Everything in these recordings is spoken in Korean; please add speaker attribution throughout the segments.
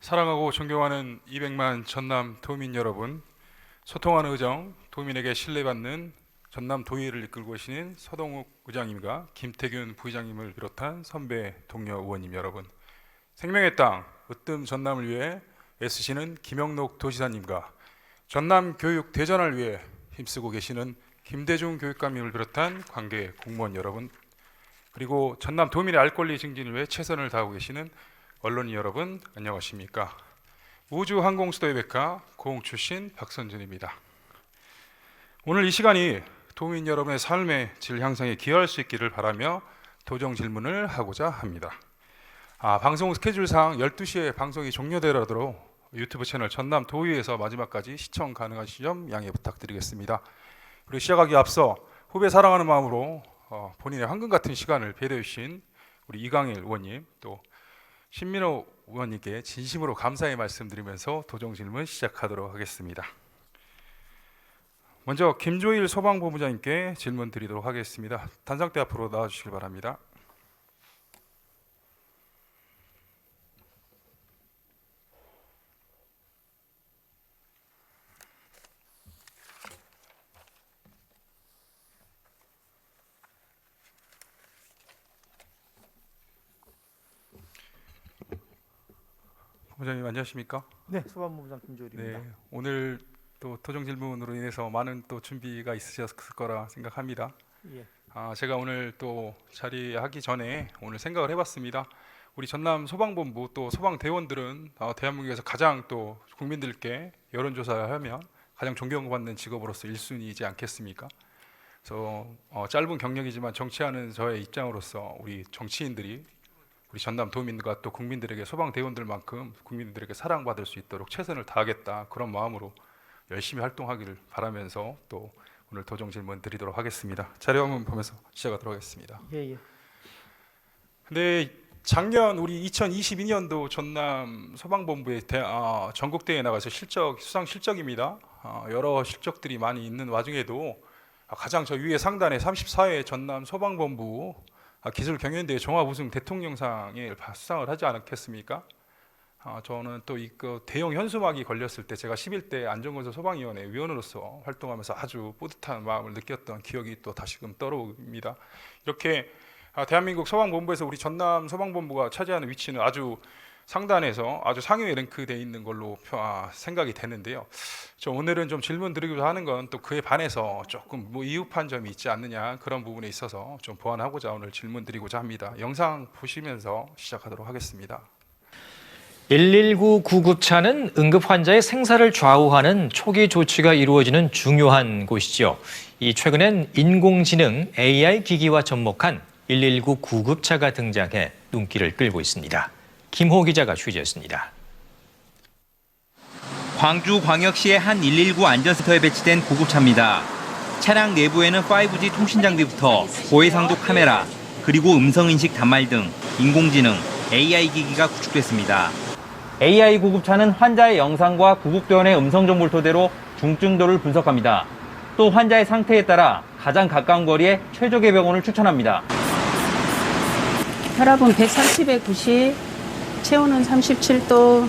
Speaker 1: 사랑하고 존경하는 200만 전남 도민 여러분, 소통하는 의정, 도민에게 신뢰받는 전남 도의회를 이끌고 계시는 서동욱 의장님과 김태균 부의장님을 비롯한 선배 동료 의원님 여러분, 생명의 땅 으뜸 전남을 위해 애쓰시는 김영록 도지사님과 전남 교육 대전을 위해 힘쓰고 계시는 김대중 교육감님을 비롯한 관계 공무원 여러분, 그리고 전남 도민의 알 권리 증진을 위해 최선을 다하고 계시는 언론인 여러분, 안녕하십니까? 우주항공수도의 백화 고흥 출신 박선준입니다. 오늘 이 시간이 도민 여러분의 삶의 질 향상에 기여할 수 있기를 바라며 도정 질문을 하고자 합니다. 방송 스케줄상 12시에 방송이 종료되더라도 유튜브 채널 전남 도의회에서 마지막까지 시청 가능하신 점 양해 부탁드리겠습니다. 그리고 시작하기 앞서 후배 사랑하는 마음으로 본인의 황금 같은 시간을 배려해 주신 우리 이강일 의원님, 또 신민호 의원님께 진심으로 감사의 말씀드리면서 도정 질문 시작하도록 하겠습니다. 먼저 김조일 소방본부장님께 질문 드리도록 하겠습니다. 단상대 앞으로 나와주시기 바랍니다. 본부장님 안녕하십니까?
Speaker 2: 네, 소방본부장 김조일입니다.
Speaker 1: 네, 오늘 또 도정 질문으로 인해서 많은 또 준비가 있으셨을 거라 생각합니다.
Speaker 2: 예.
Speaker 1: 제가 오늘 또 자리하기 전에 오늘 생각을 해봤습니다. 우리 전남 소방본부 또 소방대원들은 대한민국에서 가장 또 국민들께 여론조사하면 가장 존경받는 직업으로서 1순위이지 않겠습니까? 그래서 짧은 경력이지만 정치하는 저의 입장으로서 우리 정치인들이 우리 전남 도민과 또 국민들에게 소방대원들만큼 국민들에게 사랑받을 수 있도록 최선을 다하겠다, 그런 마음으로 열심히 활동하기를 바라면서 또 오늘 도정 질문 드리도록 하겠습니다. 자료 한번 보면서 시작하도록 하겠습니다.
Speaker 2: 예.
Speaker 1: 근데 작년 우리 2022년도 전남 소방본부의 전국대회에 나가서 수상 실적입니다. 여러 실적들이 많이 있는 와중에도 가장 저 위에 상단에 34회 전남 소방본부 기술경연대회 종합우승 대통령상에 수상을 하지 않았겠습니까? 저는 또 그 대형 현수막이 걸렸을 때 제가 11대 안전건설 소방위원회 위원으로서 활동하면서 아주 뿌듯한 마음을 느꼈던 기억이 또 다시금 떠오릅니다. 이렇게 대한민국 소방본부에서 우리 전남 소방본부가 차지하는 위치는 아주 상단에서 아주 상위에 랭크되어 있는 걸로 생각이 되는데요. 오늘은 좀 질문 드리기로 하는 건 또 그에 반해서 조금 미흡한 점이 있지 않느냐, 그런 부분에 있어서 좀 보완하고자 오늘 질문 드리고자 합니다. 영상 보시면서 시작하도록 하겠습니다.
Speaker 3: 119 구급차는 응급 환자의 생사를 좌우하는 초기 조치가 이루어지는 중요한 곳이죠. 최근엔 인공지능 AI 기기와 접목한 119 구급차가 등장해 눈길을 끌고 있습니다. 김호 기자가 취재했습니다.
Speaker 4: 광주광역시의 한 119 안전센터에 배치된 구급차입니다. 차량 내부에는 5G 통신 장비부터 고해상도 카메라, 그리고 음성인식 단말 등 인공지능 AI 기기가 구축됐습니다. AI 구급차는 환자의 영상과 구급대원의 음성 정보를 토대로 중증도를 분석합니다. 또 환자의 상태에 따라 가장 가까운 거리에 최적의 병원을 추천합니다.
Speaker 5: 혈압은 130에 90, 체온은 37도.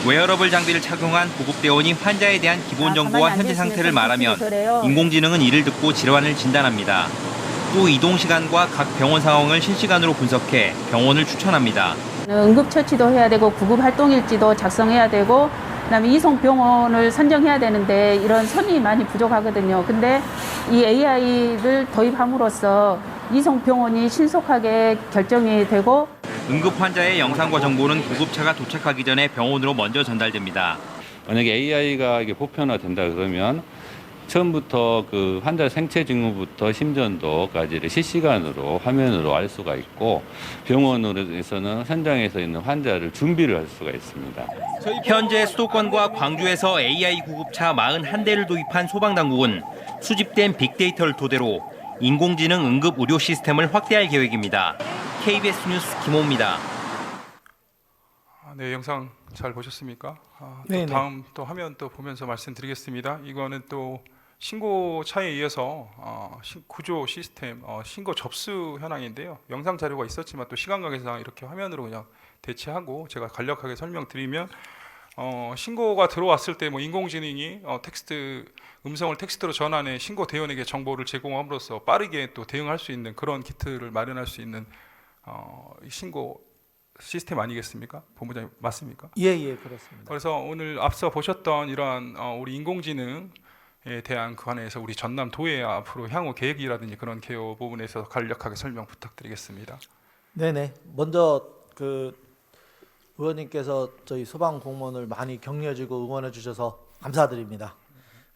Speaker 4: 웨어러블 장비를 착용한 구급대원이 환자에 대한 기본 정보와 현재 상태를 말하면 인공지능은 이를 듣고 질환을 진단합니다. 또 이동 시간과 각 병원 상황을 실시간으로 분석해 병원을 추천합니다.
Speaker 5: 응급처치도 해야 되고 구급활동일지도 작성해야 되고 그다음에 이송병원을 선정해야 되는데 이런 선이 많이 부족하거든요. 근데 이 AI를 도입함으로써 이송병원이 신속하게 결정이 되고
Speaker 4: 응급 환자의 영상과 정보는 구급차가 도착하기 전에 병원으로 먼저 전달됩니다.
Speaker 6: 만약에 AI가 이게 보편화된다 그러면 처음부터 그 환자 생체 징후부터 심전도까지를 실시간으로 화면으로 알 수가 있고 병원으로서는 현장에서 있는 환자를 준비를 할 수가 있습니다.
Speaker 4: 현재 수도권과 광주에서 AI 구급차 41대를 도입한 소방당국은 수집된 빅데이터를 토대로 인공지능 응급 의료 시스템을 확대할 계획입니다. KBS 뉴스 김호입니다.
Speaker 1: 네, 영상 잘 보셨습니까?
Speaker 2: 네.
Speaker 1: 다음 또 화면 또 보면서 말씀드리겠습니다. 이거는 또 신고차에 이어서 구조 시스템 신고 접수 현황인데요. 영상 자료가 있었지만 또 시간 관계상 이렇게 화면으로 그냥 대체하고 제가 간략하게 설명드리면 신고가 들어왔을 때 뭐 인공지능이 음성을 텍스트로 전환해 신고 대원에게 정보를 제공함으로써 빠르게 또 대응할 수 있는 그런 키트를 마련할 수 있는 신고 시스템 아니겠습니까? 본부장님 맞습니까?
Speaker 2: 예, 그렇습니다.
Speaker 1: 그래서 오늘 앞서 보셨던 이러한 우리 인공지능에 대한 관해서 우리 전남도의 앞으로 향후 계획이라든지 그런 개요 부분에서 간략하게 설명 부탁드리겠습니다.
Speaker 2: 네네. 먼저 의원님께서 저희 소방 공무원을 많이 격려해주고 응원해 주셔서 감사드립니다.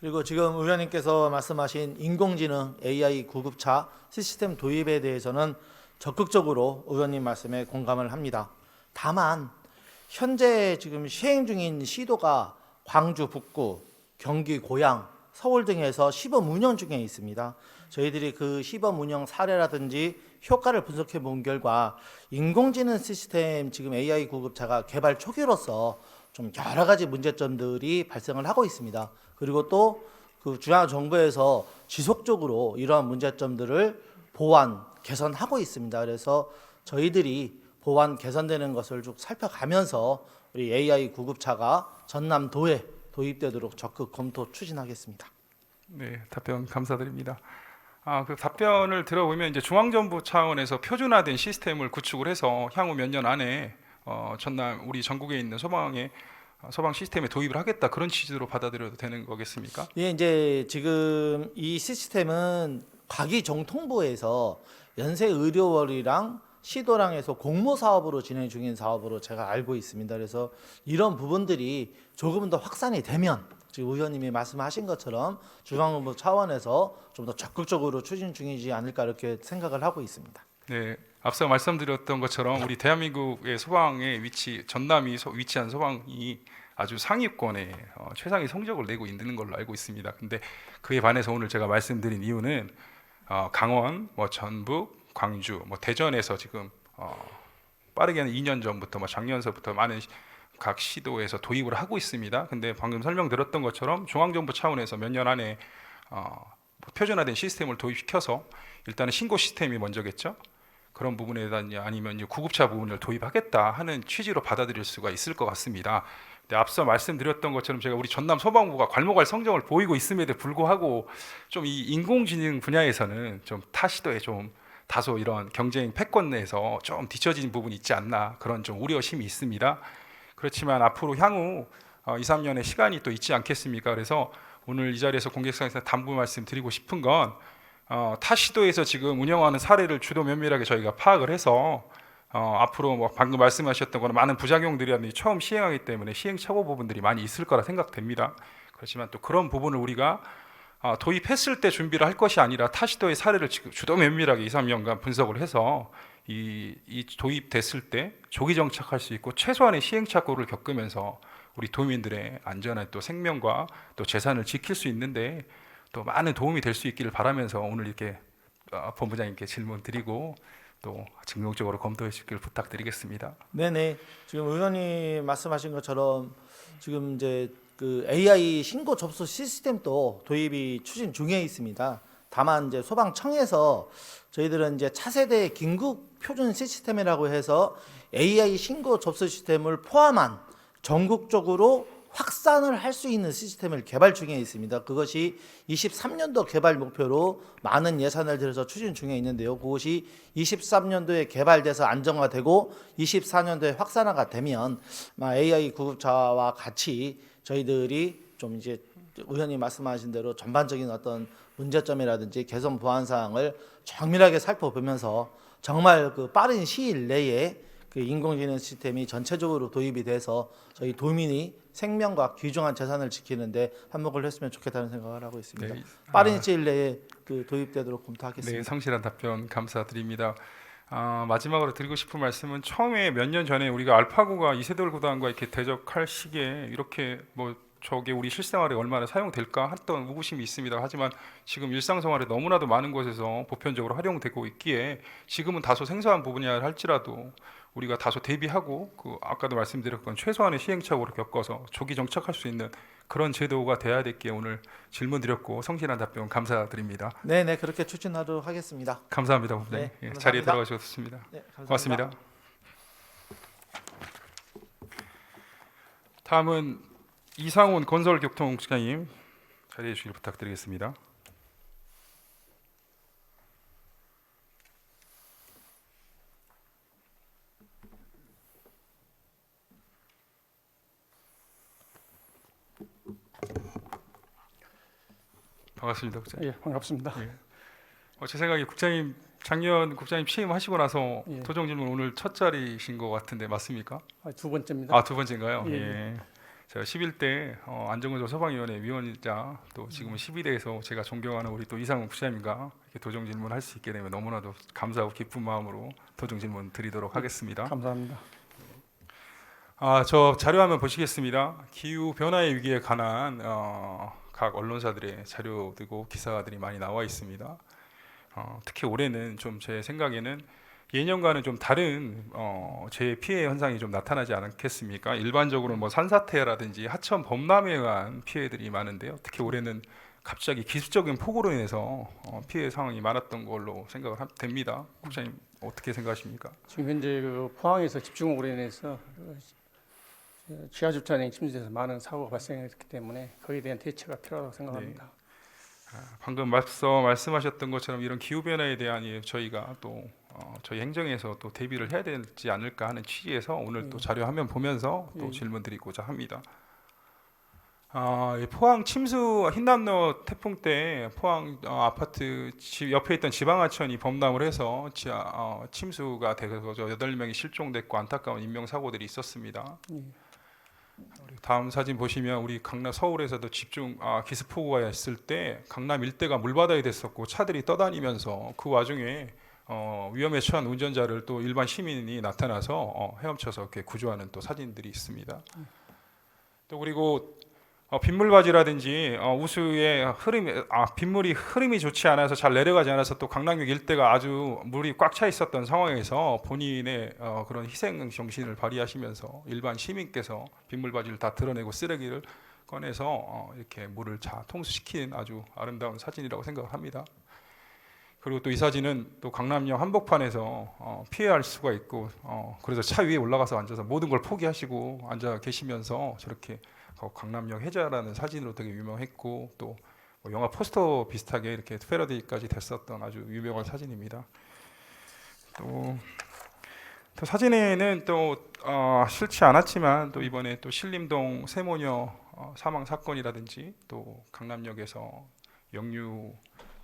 Speaker 2: 그리고 지금 의원님께서 말씀하신 인공지능 AI 구급차 시스템 도입에 대해서는 적극적으로 의원님 말씀에 공감을 합니다. 다만 현재 지금 시행 중인 시도가 광주 북구, 경기 고양, 서울 등에서 시범 운영 중에 있습니다. 저희들이 그 시범 운영 사례라든지 효과를 분석해 본 결과 인공지능 시스템 지금 AI 구급차가 개발 초기로서 좀 여러 가지 문제점들이 발생을 하고 있습니다. 그리고 또 그 중앙 정부에서 지속적으로 이러한 문제점들을 보완, 개선하고 있습니다. 그래서 저희들이 보완, 개선되는 것을 쭉 살펴가면서 우리 AI 구급차가 전남도에 도입되도록 적극 검토 추진하겠습니다.
Speaker 1: 네, 답변 감사드립니다. 그 답변을 들어보면 이제 중앙정부 차원에서 표준화된 시스템을 구축을 해서 향후 몇 년 안에 전남 우리 전국에 있는 소방 시스템에 도입을 하겠다 그런 취지로 받아들여도 되는 거겠습니까?
Speaker 2: 예, 이제 지금 이 시스템은 과기정통부에서 연세의료원이랑 시도랑에서 공모 사업으로 진행 중인 사업으로 제가 알고 있습니다. 그래서 이런 부분들이 조금 더 확산이 되면 지금 의원님이 말씀하신 것처럼 중앙정부 차원에서 좀 더 적극적으로 추진 중이지 않을까 이렇게 생각을 하고 있습니다.
Speaker 1: 네, 앞서 말씀드렸던 것처럼 우리 대한민국의 소방의 전남이 위치한 소방이 아주 상위권에 최상의 성적을 내고 있는 걸로 알고 있습니다. 근데 그에 반해서 오늘 제가 말씀드린 이유는 강원, 전북, 광주, 대전에서 지금 빠르게는 2년 전부터 작년서부터 많은 각 시도에서 도입을 하고 있습니다. 근데 방금 설명드렸던 것처럼 중앙정부 차원에서 몇 년 안에 표준화된 시스템을 도입시켜서 일단은 신고 시스템이 먼저겠죠. 그런 부분에 대한 아니면 구급차 부분을 도입하겠다 하는 취지로 받아들일 수가 있을 것 같습니다. 근데 앞서 말씀드렸던 것처럼 제가 우리 전남 소방부가 괄목할 성적을 보이고 있음에도 불구하고 좀 이 인공지능 분야에서는 좀 타 시도에 좀 다소 이런 경쟁 패권 내에서 좀 뒤처진 부분이 있지 않나 그런 좀 우려심이 있습니다. 그렇지만 앞으로 향후 2, 3년의 시간이 또 있지 않겠습니까? 그래서 오늘 이 자리에서 공개성에서 당부 말씀드리고 싶은 건 타 시도에서 지금 운영하는 사례를 주도 면밀하게 저희가 파악을 해서 앞으로 방금 말씀하셨던 거는 많은 부작용들이 처음 시행하기 때문에 시행착오 부분들이 많이 있을 거라 생각됩니다. 그렇지만 또 그런 부분을 우리가 도입했을 때 준비를 할 것이 아니라 타 시도의 사례를 지금 주도 면밀하게 2, 3년간 분석을 해서 이 도입됐을 때 조기 정착할 수 있고 최소한의 시행착오를 겪으면서 우리 도민들의 안전한 또 생명과 또 재산을 지킬 수 있는데 또 많은 도움이 될 수 있기를 바라면서 오늘 이렇게 본부장님께 질문 드리고 또 증명적으로 검토해 주시길 부탁드리겠습니다.
Speaker 2: 네네. 지금 의원님 말씀하신 것처럼 지금 이제 그 AI 신고 접수 시스템도 도입이 추진 중에 있습니다. 다만 이제 소방청에서 저희들은 이제 차세대 긴급 표준 시스템이라고 해서 AI 신고 접수 시스템을 포함한 전국적으로 확산을 할 수 있는 시스템을 개발 중에 있습니다. 그것이 23년도 개발 목표로 많은 예산을 들여서 추진 중에 있는데요. 그것이 23년도에 개발돼서 안정화되고 24년도에 확산화가 되면 AI 구급차와 같이 저희들이 좀 이제 의원님 말씀하신 대로 전반적인 어떤 문제점이라든지 개선 보완 사항을 정밀하게 살펴보면서 정말 그 빠른 시일 내에 그 인공지능 시스템이 전체적으로 도입이 돼서 저희 도민이 생명과 귀중한 재산을 지키는데 한몫을 했으면 좋겠다는 생각을 하고 있습니다.
Speaker 1: 네.
Speaker 2: 빠른 시일 내에 그 도입되도록 검토하겠습니다.
Speaker 1: 네, 성실한 답변 감사드립니다. 마지막으로 드리고 싶은 말씀은 처음에 몇 년 전에 우리가 알파고가 이세돌 구단과 이렇게 대적할 시기에 이렇게 저게 우리 실생활에 얼마나 사용될까 했던 의구심이 있습니다. 하지만 지금 일상생활에 너무나도 많은 곳에서 보편적으로 활용되고 있기에 지금은 다소 생소한 부분이라 할지라도 우리가 다소 대비하고 아까도 말씀드렸던 최소한의 시행착오를 겪어서 조기 정착할 수 있는 그런 제도가 돼야 됐기에 오늘 질문 드렸고 성실한 답변 감사드립니다.
Speaker 2: 네네, 그렇게 추진하도록 하겠습니다.
Speaker 1: 감사합니다, 본부장님.
Speaker 2: 네,
Speaker 1: 자리에
Speaker 2: 감사합니다.
Speaker 1: 들어가셨습니다.
Speaker 2: 네, 감사합니다.
Speaker 1: 고맙습니다. 다음은 이상훈 건설교통국장님 자리해 주시길 부탁드리겠습니다. 반갑습니다, 국장님.
Speaker 7: 예, 반갑습니다.
Speaker 1: 제 생각에 국장님 작년 국장님 취임하시고 나서
Speaker 7: 예.
Speaker 1: 도정질문 오늘 첫 자리신 것 같은데 맞습니까?
Speaker 7: 두 번째입니다.
Speaker 1: 두 번째인가요?
Speaker 7: 예.
Speaker 1: 예. 제가 11대 안전건설 소방위원회 위원이자 또 지금은 12대에서 제가 존경하는 우리 또 이상훈 국장님과 이렇게 도정 질문할 수 있게 되면 너무나도 감사하고 기쁜 마음으로 도정 질문 드리도록 하겠습니다.
Speaker 7: 감사합니다.
Speaker 1: 저 자료 한번 보시겠습니다. 기후 변화의 위기에 관한 각 언론사들의 자료들고 기사들이 많이 나와 있습니다. 특히 올해는 좀 제 생각에는 예년과는 좀 다른 재 피해 현상이 좀 나타나지 않겠습니까? 일반적으로 뭐 산사태라든지 하천 범람에 의한 피해들이 많은데요. 특히 올해는 갑자기 기습적인 폭우로 인해서 피해 상황이 많았던 걸로 생각을 됩니다. 국장님 어떻게 생각하십니까?
Speaker 7: 지금 현재 그 포항에서 집중호우로 인해서 지하 주차장이 침수돼서 많은 사고가 발생했기 때문에 거기에 대한 대처가 필요하다고 생각합니다.
Speaker 1: 방금 앞서 말씀하셨던 것처럼 이런 기후 변화에 대한 저희가 또 저희 행정에서 또 대비를 해야 되지 않을까 하는 취지에서 오늘 또 자료 화면 보면서 또 질문 드리고자 합니다. 이 포항 침수 흰남노 태풍 때 포항 아파트 옆에 있던 지방하천이 범람을 해서 침수가 돼서 8명이 실종됐고 안타까운 인명 사고들이 있었습니다. 우리 다음 사진 보시면 우리 강남 서울에서도 집중 기습폭우가 있을 때 강남 일대가 물바다에 됐었고 차들이 떠다니면서 그 와중에 위험에 처한 운전자를 또 일반 시민이 나타나서 헤엄쳐서 이렇게 구조하는 또 사진들이 있습니다. 또 그리고 빗물바지라든지 우수의 흐름이 빗물이 흐름이 좋지 않아서 잘 내려가지 않아서 또 강남역 일대가 아주 물이 꽉 차 있었던 상황에서 본인의 그런 희생 정신을 발휘하시면서 일반 시민께서 빗물바지를 다 드러내고 쓰레기를 꺼내서 이렇게 물을 통수시킨 아주 아름다운 사진이라고 생각합니다. 그리고 또 이 사진은 또 강남역 한복판에서 피해할 수가 있고 그래서 차 위에 올라가서 앉아서 모든 걸 포기하시고 앉아 계시면서 저렇게 강남역 해자라는 사진으로 되게 유명했고 또 영화 포스터 비슷하게 이렇게 패러디까지 됐었던 아주 유명한 사진입니다. 또 사진에는 또 싫지 않았지만 또 이번에 또 신림동 세모녀 사망 사건이라든지 또 강남역에서 역류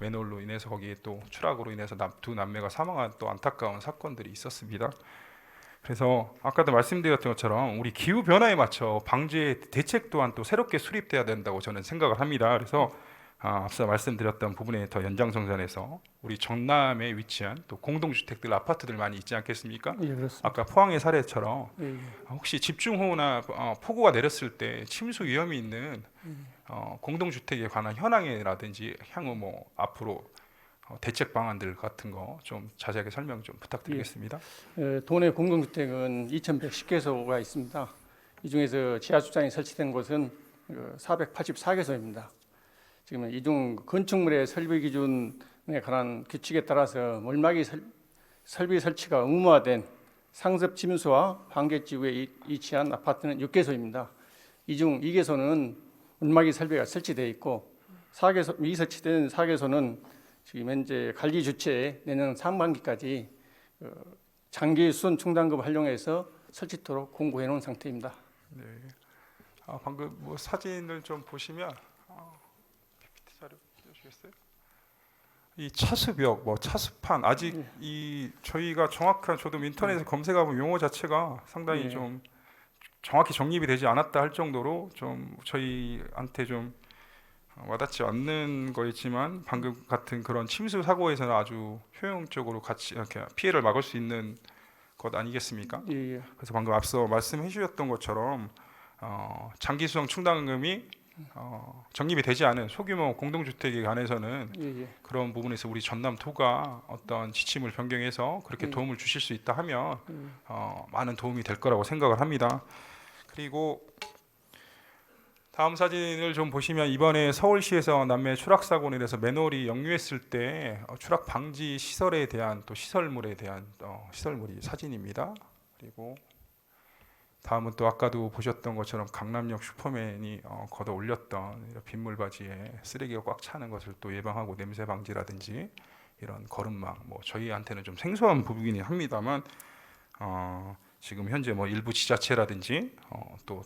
Speaker 1: 맨홀로 인해서 거기에 또 추락으로 인해서 두 남매가 사망한 또 안타까운 사건들이 있었습니다. 그래서 아까도 말씀드렸던 것처럼 우리 기후 변화에 맞춰 방제 대책 또한 또 새롭게 수립돼야 된다고 저는 생각을 합니다. 그래서 앞서 말씀드렸던 부분에 더 연장선상에서 우리 전남에 위치한 또 공동주택들 아파트들 많이 있지 않겠습니까?
Speaker 7: 예, 그렇습니다.
Speaker 1: 아까 포항의 사례처럼
Speaker 7: 예.
Speaker 1: 혹시 집중호우나 폭우가 내렸을 때 침수 위험이 있는 공동주택에 관한 현황이라든지 향후 뭐 앞으로 대책 방안들 같은 거 좀 자세하게 설명 좀 부탁드리겠습니다.
Speaker 7: 도내 공동주택은 2,110개소가 있습니다. 이 중에서 지하주차장이 설치된 곳은 484개소입니다. 지금 이중 건축물의 설비 기준에 관한 규칙에 따라서 물막이 설비 설치가 의무화된 상습 침수와 반객지구에 위치한 아파트는 6개소입니다. 이 중 2개소는 물막이 설비가 설치되어 있고 미설치된 4개소는 지금 현재 관리 주체에 내년 상반기까지 장기 수선 충당금 활용해서 설치토록 공고해 놓은 상태입니다.
Speaker 1: 네. 방금 뭐 사진을 좀 보시면 PPT 자료 주시겠어요? 이 차수벽, 뭐 차수판 아직 이 저희가 정확한 저도 인터넷에 검색해본 용어 자체가 상당히 좀 정확히 정립이 되지 않았다 할 정도로 좀 저희한테 좀 와닿지 않는 거였지만 방금 같은 그런 침수 사고에서는 아주 효용적으로 같이 이렇게 피해를 막을 수 있는 것 아니겠습니까?
Speaker 7: 예.
Speaker 1: 그래서 방금 앞서 말씀해 주셨던 것처럼 장기 수송 충당금이 적립이 되지 않은 소규모 공동주택에 관해서는 그런 부분에서 우리 전남도가 어떤 지침을 변경해서 그렇게 도움을 주실 수 있다 하면 많은 도움이 될 거라고 생각을 합니다. 그리고 다음 사진을 좀 보시면 이번에 서울시에서 남매 추락 사고로 인해서 맨홀이 역류했을 때 추락 방지 시설에 대한 또 시설물에 대한 시설물이 사진입니다. 그리고 다음은 또 아까도 보셨던 것처럼 강남역 슈퍼맨이 걷어 올렸던 이런 빗물 바지에 쓰레기가 꽉 차는 것을 또 예방하고 냄새 방지라든지 이런 거름망, 뭐 저희한테는 좀 생소한 부분이긴 합니다만 지금 현재 뭐 일부 지자체라든지 또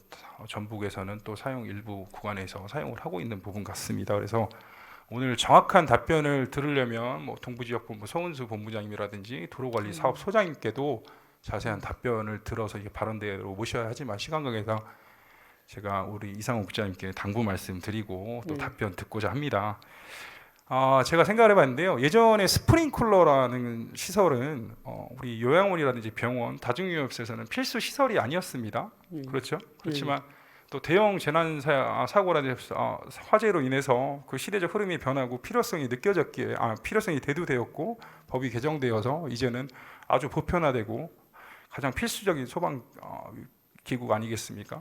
Speaker 1: 전북에서는 또 사용 일부 구간에서 사용을 하고 있는 부분 같습니다. 그래서 오늘 정확한 답변을 들으려면 뭐 동부지역본부 서은수 본부장님이라든지 도로관리사업소장님께도 자세한 답변을 들어서 이게 발언대로 모셔야 하지만 시간 관계상 제가 우리 이상호 국장님께 당부 말씀드리고 또 답변 듣고자 합니다. 제가 생각을 해봤는데요. 예전에 스프링클러라는 시설은 우리 요양원이라든지 병원, 다중유용시설에서는 필수 시설이 아니었습니다. 그렇죠? 그렇지만 또 대형 재난 사고라든지 화재로 인해서 그 시대적 흐름이 변하고 필요성이 느껴졌기에 필요성이 대두되었고 법이 개정되어서 이제는 아주 보편화되고 가장 필수적인 소방 기구가 아니겠습니까?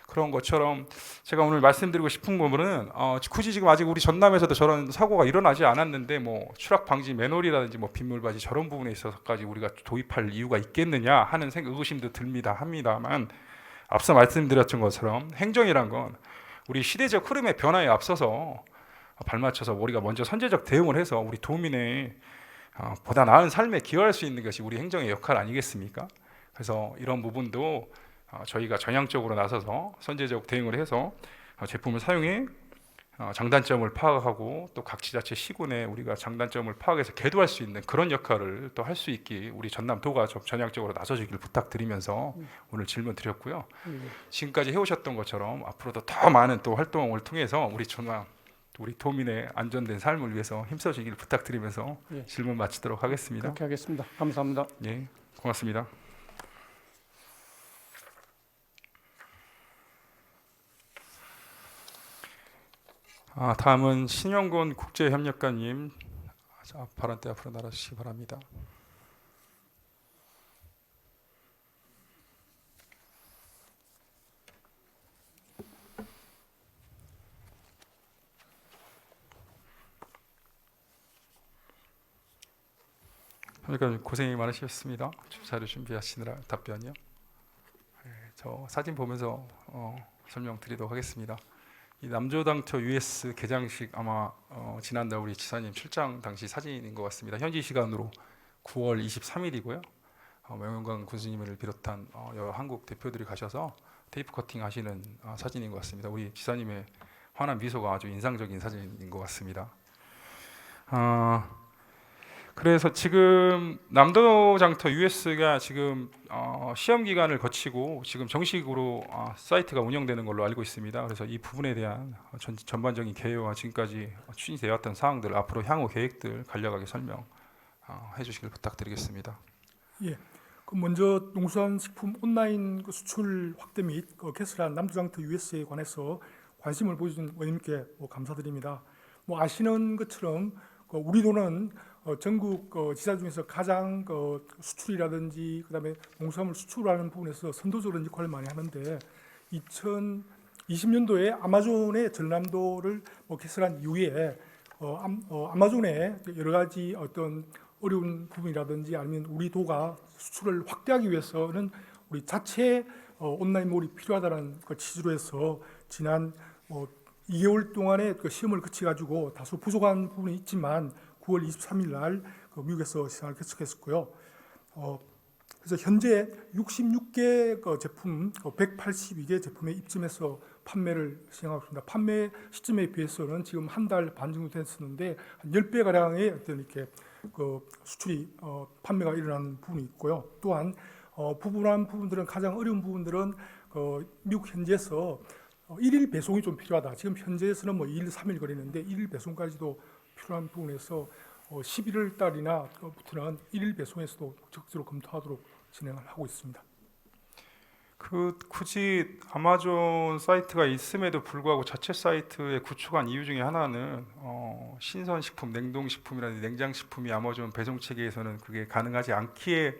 Speaker 1: 그런 것처럼 제가 오늘 말씀드리고 싶은 부분은 굳이 지금 아직 우리 전남에서도 저런 사고가 일어나지 않았는데 뭐 추락 방지 매놀이라든지 뭐 빗물바지 저런 부분에 있어서까지 우리가 도입할 이유가 있겠느냐 하는 의구심도 합니다만 앞서 말씀드렸던 것처럼 행정이란 건 우리 시대적 흐름의 변화에 앞서서 발맞춰서 우리가 먼저 선제적 대응을 해서 우리 도민의 보다 나은 삶에 기여할 수 있는 것이 우리 행정의 역할 아니겠습니까? 그래서 이런 부분도 저희가 전향적으로 나서서 선제적 대응을 해서 제품을 사용해 장단점을 파악하고 또 각 지자체 시군에 우리가 장단점을 파악해서 계도할 수 있는 그런 역할을 또 할 수 있기 우리 전남도가 좀 전향적으로 나서주길 부탁드리면서 오늘 질문 드렸고요. 지금까지 해오셨던 것처럼 앞으로도 더 많은 또 활동을 통해서 우리 전남 우리 도민의 안전된 삶을 위해서 힘써주길 부탁드리면서 질문 마치도록 하겠습니다.
Speaker 7: 그렇게 하겠습니다. 감사합니다.
Speaker 1: 예, 고맙습니다. 다음은 신영곤 국제협력가님 발언대 앞으로 나와주시기 바랍니다. 그러니까 고생이 많으셨습니다. 자료 준비하시느라 답변이요. 저 사진 보면서 설명드리도록 하겠습니다. 이 남조당초 US 개장식 아마 지난달 우리 지사님 출장 당시 사진인 것 같습니다. 현지 시간으로 9월 23일이고요. 명영광 군수님을 비롯한 여러 한국 대표들이 가셔서 테이프 커팅 하시는 사진인 것 같습니다. 우리 지사님의 환한 미소가 아주 인상적인 사진인 것 같습니다. 그래서 지금 남도장터 US가 지금 시험 기간을 거치고 지금 정식으로 사이트가 운영되는 걸로 알고 있습니다. 그래서 이 부분에 대한 전반적인 개요와 지금까지 추진되어 왔던 사항들 앞으로 향후 계획들 간략하게 설명해 주시길 부탁드리겠습니다.
Speaker 8: 예, 먼저 농수산식품 온라인 수출 확대 및 개설한 남도장터 US에 관해서 관심을 보여준 원님께 감사드립니다. 아시는 것처럼 우리 도는 전국 지사 중에서 가장 수출이라든지 그다음에 농수산물 수출하는 부분에서 선도적인 역할을 많이 하는데 2020년도에 아마존의 전남도를 개설한 이후에 아마존의 여러 가지 어떤 어려운 부분이라든지 아니면 우리 도가 수출을 확대하기 위해서는 우리 자체 온라인몰이 필요하다는 취지로 해서 지난 2개월 동안의 시험을 거쳐가지고 다소 부족한 부분이 있지만 9월 23일 날 미국에서 시장을 개척했었고요. 그래서 현재 66개 제품, 182개 제품에 입점해서 판매를 시행하고 있습니다. 판매 시점에 비해서는 지금 한 달 반 정도 됐었는데 한 10배 가량의 어떤 이렇게 수출이 판매가 일어나는 부분이 있고요. 또한 부분한 부분들은 가장 어려운 부분들은 미국 현지에서 1일 배송이 좀 필요하다. 지금 현재에서는 2일, 3일 거리는데 1일 배송까지도 필요한 부분에서 11월 달이나부터는 1일 배송에서도 적극적으로 검토하도록 진행을 하고 있습니다.
Speaker 1: 굳이 아마존 사이트가 있음에도 불구하고 자체 사이트에 구축한 이유 중에 하나는 신선식품, 냉동식품이라든지 냉장식품이 아마존 배송 체계에서는 그게 가능하지 않기에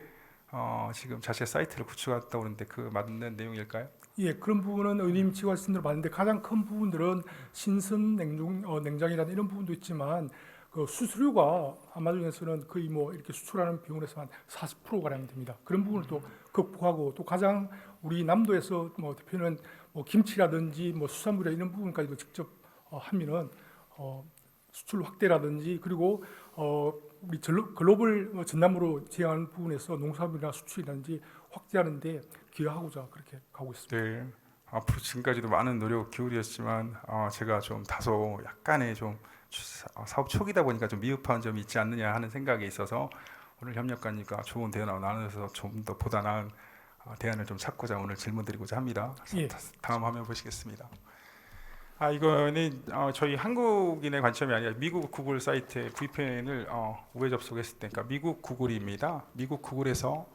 Speaker 1: 지금 자체 사이트를 구축했다고 그러는데 그 맞는 내용일까요?
Speaker 8: 예, 그런 부분은 의원님 지적하신 대로 봤는데 가장 큰 부분들은 신선 냉장이라는 이런 부분도 있지만 수수료가 아마존에서는 거의 이렇게 수출하는 비용에서 한 40% 가량 됩니다. 그런 부분을 또 극복하고 또 가장 우리 남도에서 뭐 대표는 뭐 김치라든지 뭐 수산물이나 이런 부분까지도 직접 하면은 수출 확대라든지 그리고 우리 글로벌 전남으로 지향하는 부분에서 농산물이나 수출이라든지 확대하는데 기여하고자 그렇게 가고 있습니다.
Speaker 1: 네, 앞으로 지금까지도 많은 노력 기울였지만 제가 좀 다소 약간의 좀 사업 초기다 보니까 좀 미흡한 점이 있지 않느냐 하는 생각이 있어서 오늘 협력관님과 좋은 대화 나눠서 좀 더 보다 나은 대안을 좀 찾고자 오늘 질문드리고자 합니다.
Speaker 8: 예.
Speaker 1: 다음 화면 보시겠습니다. 이거는 저희 한국인의 관점이 아니라 미국 구글 사이트에 VPN을 우회 접속했을 때, 그러니까 미국 구글입니다. 미국 구글에서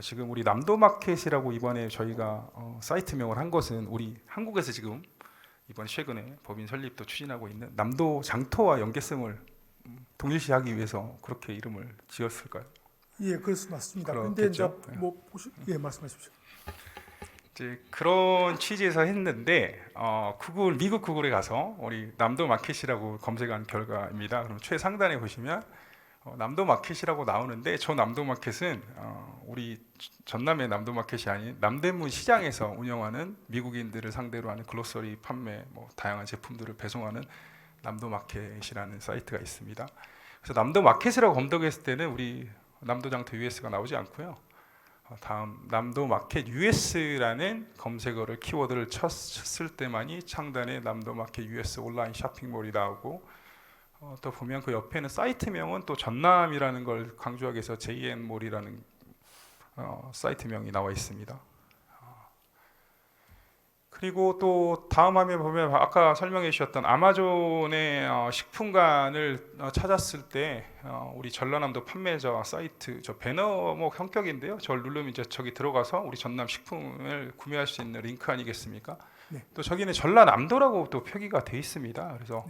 Speaker 1: 지금 우리 남도마켓이라고 이번에 저희가 사이트명을 한 것은 우리 한국에서 지금 이번 최근에 법인 설립도 추진하고 있는 남도 장터와 연계성을 동일시하기 위해서 그렇게 이름을 지었을까요?
Speaker 8: 예, 그렇습니다. 맞습니다. 그런데 이제
Speaker 1: 그렇겠죠.
Speaker 8: 뭐 말씀하십시오.
Speaker 1: 이제 그런 취지에서 했는데 미국 구글에 가서 우리 남도 마켓이라고 검색한 결과입니다. 그럼 최상단에 보시면 남도 마켓이라고 나오는데 저 남도 마켓은 우리 전남의 남도 마켓이 아닌 남대문 시장에서 운영하는 미국인들을 상대로 하는 글로서리 판매, 뭐 다양한 제품들을 배송하는 남도 마켓이라는 사이트가 있습니다. 그래서 남도 마켓이라고 검색했을 때는 우리 남도 장터 US가 나오지 않고요. 다음 남도 마켓 US라는 검색어를 키워드를 쳤을 때만이 창단에 남도 마켓 US 온라인 쇼핑몰이 나오고 또 보면 그 옆에는 사이트명은 또 전남이라는 걸 강조하기 위해서 JN몰이라는 사이트명이 나와 있습니다. 그리고 또 다음 화면 보면 아까 설명해 주셨던 아마존의 식품관을 찾았을 때 우리 전라남도 판매자 사이트 저 배너목 형격인데요. 저를 누르면 이제 저기 들어가서 우리 전남 식품을 구매할 수 있는 링크 아니겠습니까?
Speaker 8: 네.
Speaker 1: 또 저기는 전라남도라고 또 표기가 돼 있습니다. 그래서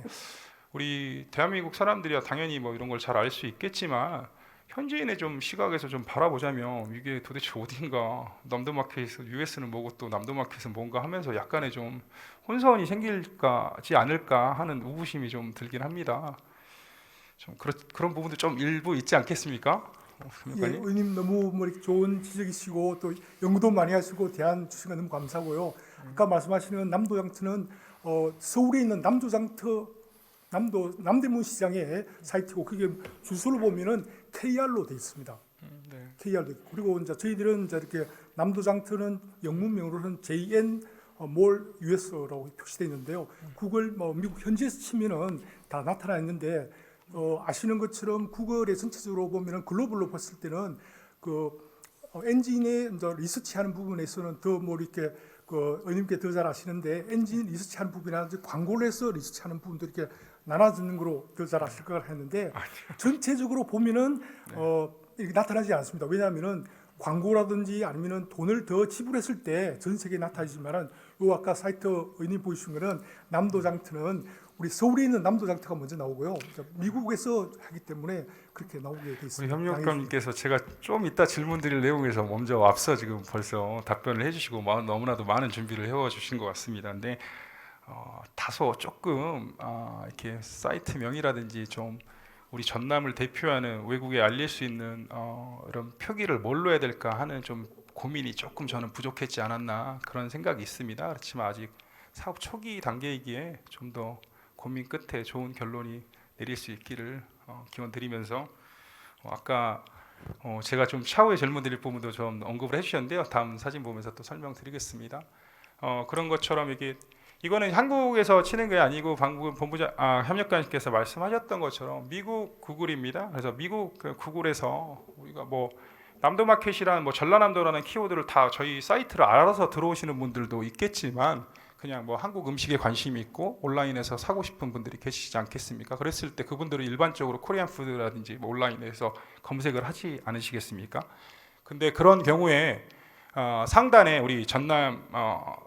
Speaker 1: 우리 대한민국 사람들이야 당연히 뭐 이런 걸 잘 알 수 있겠지만 현지인의 좀 시각에서 좀 바라보자면 이게 도대체 어딘가 남도마켓에서 US는 뭐고 또 남도마켓은 뭔가 하면서 약간의 좀 혼선이 생길까지 않을까 하는 우부심이 좀 들긴 합니다. 좀 그런 부분도 좀 일부 있지 않겠습니까?
Speaker 8: 예, 의원님 너무 뭐 이렇게 좋은 지적이시고 또 연구도 많이 하시고 대안 주신 거 너무 감사하고요. 아까 말씀하시는 남도장터는 서울에 있는 남대문 시장의 사이트고 그게 주소를 보면은 KR로 돼 있습니다.
Speaker 1: 네.
Speaker 8: KR도 있고 그리고 이제 저희들은 이제 이렇게 남도장터는 영문명으로는 JN 몰 US라고 표시되어 있는데요. 구글 뭐 미국 현지에서 치면은 다 나타나 있는데 아시는 것처럼 구글의 전체적으로 보면은 글로벌로 봤을 때는 그 엔진에 이제 리서치하는 부분에서는 더 뭐 이렇게 의원님께 더 잘 아시는데 엔진 리서치하는 부분이라든지 광고를 해서 리서치하는 부분도 이렇게 나눠지는 거로 더 잘 아실 것 같았는데 전체적으로 보면은 이렇게 나타나지 않습니다. 왜냐하면은 광고라든지 아니면은 돈을 더 지불했을 때 전 세계에 나타나지만은 요 아까 사이트 의원님 보여주신 거는 남도장터는 우리 서울에 있는 남도장터가 먼저 나오고요. 미국에서 하기 때문에 그렇게 나오게 돼
Speaker 1: 우리
Speaker 8: 있습니다.
Speaker 1: 협력관님께서 제가 좀 이따 질문드릴 내용에서 먼저 앞서 지금 벌써 답변을 해주시고 너무나도 많은 준비를 해주신 것 같습니다. 근데 다소 조금 이렇게 사이트명이라든지 좀 우리 전남을 대표하는 외국에 알릴 수 있는 이런 표기를 뭘로 해야 될까 하는 좀 고민이 조금 저는 부족했지 않았나 그런 생각이 있습니다. 그렇지만 아직 사업 초기 단계이기에 좀 더 고민 끝에 좋은 결론이 내릴 수 있기를 기원드리면서 아까 제가 좀 차후에 질문드릴 부분도 좀 언급을 해주셨는데요. 다음 사진 보면서 또 설명드리겠습니다. 그런 것처럼 이거는 한국에서 치는 게 아니고 방금 협력관님께서 말씀하셨던 것처럼 미국 구글입니다. 그래서 미국 구글에서 우리가 뭐 남도마켓이라는 뭐 전라남도라는 키워드를 다 저희 사이트를 알아서 들어오시는 분들도 있겠지만 그냥 뭐 한국 음식에 관심이 있고 온라인에서 사고 싶은 분들이 계시지 않겠습니까? 그랬을 때 그분들은 일반적으로 코리안 푸드라든지 뭐 온라인에서 검색을 하지 않으시겠습니까? 근데 그런 경우에 상단에 우리 전남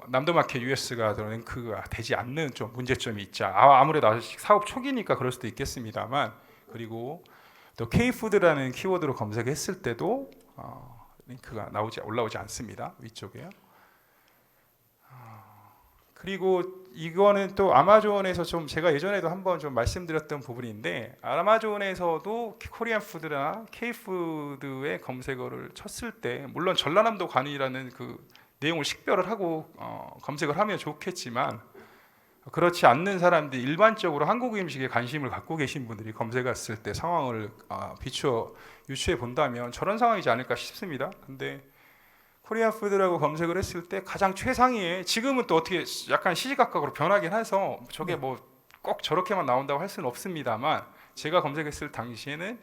Speaker 1: 남도마켓 US가 링크가 되지 않는 좀 문제점이 있죠. 아무래도 아직 사업 초기니까 그럴 수도 있겠습니다만 그리고 또 K푸드라는 키워드로 검색했을 때도 링크가 올라오지 않습니다. 위쪽에요. 그리고 이거는 또 아마존에서 좀 제가 예전에도 한번 좀 말씀드렸던 부분인데 아마존에서도 코리안 푸드나 K푸드의 검색어를 쳤을 때 물론 전라남도 관이라는 그 내용을 식별을 하고 검색을 하면 좋겠지만 그렇지 않는 사람들이 일반적으로 한국 음식에 관심을 갖고 계신 분들이 검색했을 때 상황을 비추어 유추해 본다면 저런 상황이지 않을까 싶습니다. 근데 코리안 푸드라고 검색을 했을 때 가장 최상위에 지금은 또 어떻게 약간 시시각각으로 변하긴 해서 저게 뭐 꼭 저렇게만 나온다고 할 수는 없습니다만 제가 검색했을 당시에는